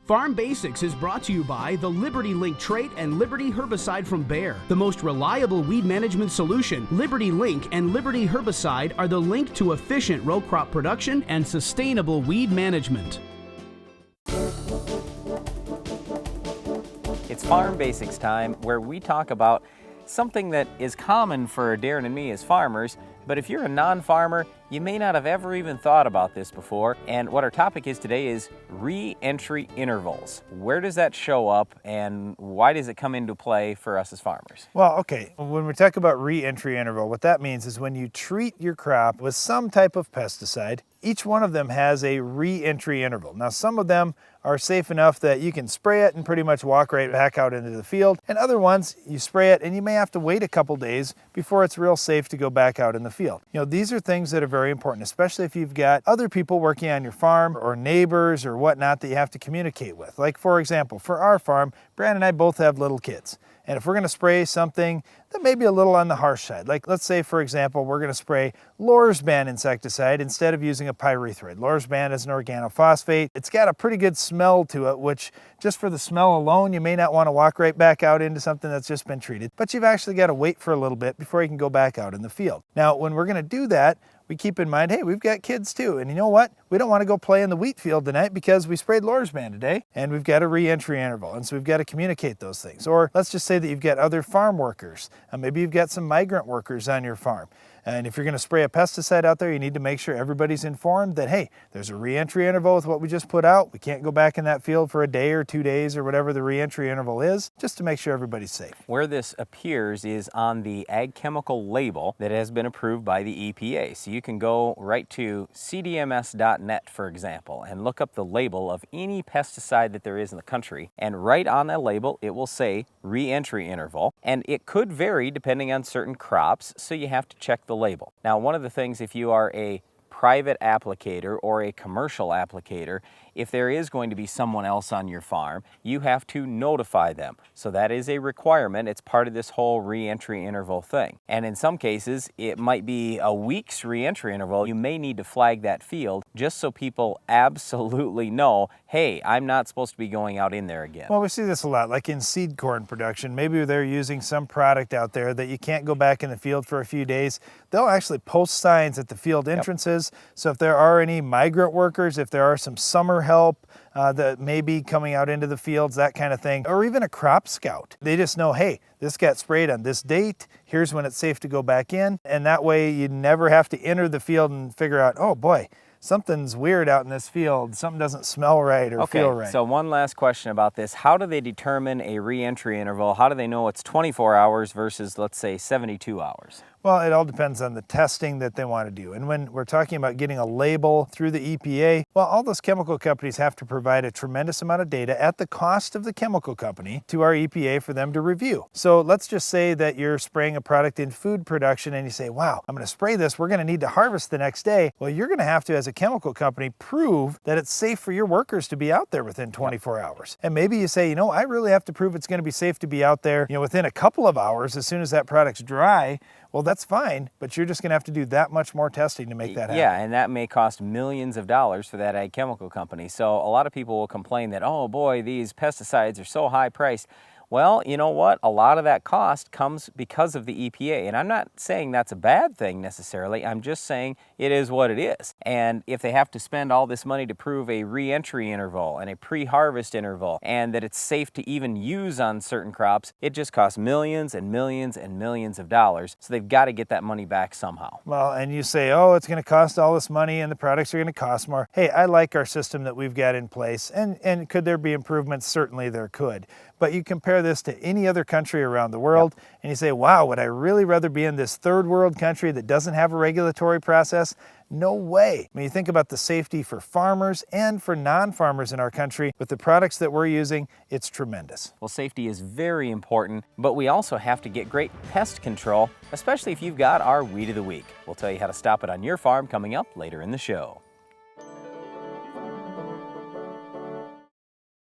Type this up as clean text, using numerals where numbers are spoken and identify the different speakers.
Speaker 1: Farm Basics is brought to you by the Liberty Link trait and Liberty herbicide from Bayer. The most reliable weed management solution, Liberty Link and Liberty herbicide are the link to efficient row crop production and sustainable weed management.
Speaker 2: It's Farm Basics time, where we talk about something that is common for Darren and me as farmers, but if you're a non-farmer, you may not have ever even thought about this before. And what our topic is today is reentry intervals. Where does that show up and why does it come into play for us as farmers?
Speaker 3: Well, okay, when we talk about reentry interval, what that means is when you treat your crop with some type of pesticide, each one of them has a reentry interval. Now, some of them are safe enough that you can spray it and pretty much walk right back out into the field. And other ones, you spray it and you may have to wait a couple days before it's real safe to go back out in the field. You know, these are things that are very important, especially if you've got other people working on your farm or neighbors or whatnot that you have to communicate with. Like, for example, for our farm, Brad and I both have little kids. And if we're going to spray something that may be a little on the harsh side, like let's say, for example, we're going to spray Lorsban insecticide instead of using a pyrethroid. Lorsban is an organophosphate. It's got a pretty good smell to it, which just for the smell alone, you may not want to walk right back out into something that's just been treated. But you've actually got to wait for a little bit before you can go back out in the field. Now, when we're going to do that, we keep in mind, hey, we've got kids too. And you know what? We don't want to go play in the wheat field tonight because we sprayed Lorsban today and we've got a reentry interval. And so we've got to communicate those things. Or let's just say that you've got other farm workers. Maybe you've got some migrant workers on your farm. And if you're going to spray a pesticide out there, you need to make sure everybody's informed that, hey, there's a reentry interval with what we just put out. We can't go back in that field for a day or 2 days or whatever the reentry interval is, just to make sure everybody's safe.
Speaker 2: Where this appears is on the ag chemical label that has been approved by the EPA. So you can go right to cdms.net, for example, and look up the label of any pesticide that there is in the country. And right on that label, it will say reentry interval. And it could vary depending on certain crops, so you have to check the label. Now, one of the things, if you are a private applicator or a commercial applicator, if there is going to be someone else on your farm, you have to notify them. So that is a requirement. It's part of this whole reentry interval thing. And in some cases, it might be a week's reentry interval. You may need to flag that field just so people absolutely know, hey, I'm not supposed to be going out in there again.
Speaker 3: Well, we see this a lot, like in seed corn production. Maybe they're using some product out there that you can't go back in the field for a few days. They'll actually post signs at the field entrances. Yep. So if there are any migrant workers, if there are some summer help that may be coming out into the fields, that kind of thing, or even a crop scout. They just know, hey, this got sprayed on this date, here's when it's safe to go back in, and that way you never have to enter the field and figure out, oh boy, something's weird out in this field, something doesn't smell right or feel right.
Speaker 2: So one last question about this. How do they determine a reentry interval? How do they know it's 24 hours versus, let's say, 72 hours?
Speaker 3: Well, it all depends on the testing that they want to do. And when we're talking about getting a label through the EPA, well, all those chemical companies have to provide a tremendous amount of data at the cost of the chemical company to our EPA for them to review. So let's just say that you're spraying a product in food production and you say, wow, I'm going to spray this, we're going to need to harvest the next day. Well, you're going to have to, as a chemical company, prove that it's safe for your workers to be out there within 24 hours. And maybe you say, you know, I really have to prove it's going to be safe to be out there, you know, within a couple of hours as soon as that product's dry. Well, that's fine, but you're just going to have to do that much more testing to make that happen.
Speaker 2: Yeah, and that may cost millions of dollars for that ag chemical company. So a lot of people will complain that, oh boy, these pesticides are so high priced. Well, you know what? A lot of that cost comes because of the EPA. And I'm not saying that's a bad thing necessarily. I'm just saying it is what it is. And if they have to spend all this money to prove a re-entry interval and a pre-harvest interval and that it's safe to even use on certain crops, it just costs millions and millions and millions of dollars. So they've got to get that money back somehow.
Speaker 3: Well, and you say, oh, it's going to cost all this money and the products are going to cost more. Hey, I like our system that we've got in place. And could there be improvements? Certainly there could. But you compare this to any other country around the world, and you say, wow, would I really rather be in this third world country that doesn't have a regulatory process? No way. When you think about the safety for farmers and for non-farmers in our country, with the products that we're using, it's tremendous.
Speaker 2: Well, safety is very important, but we also have to get great pest control, especially if you've got our Weed of the Week. We'll tell you how to stop it on your farm coming up later in the show.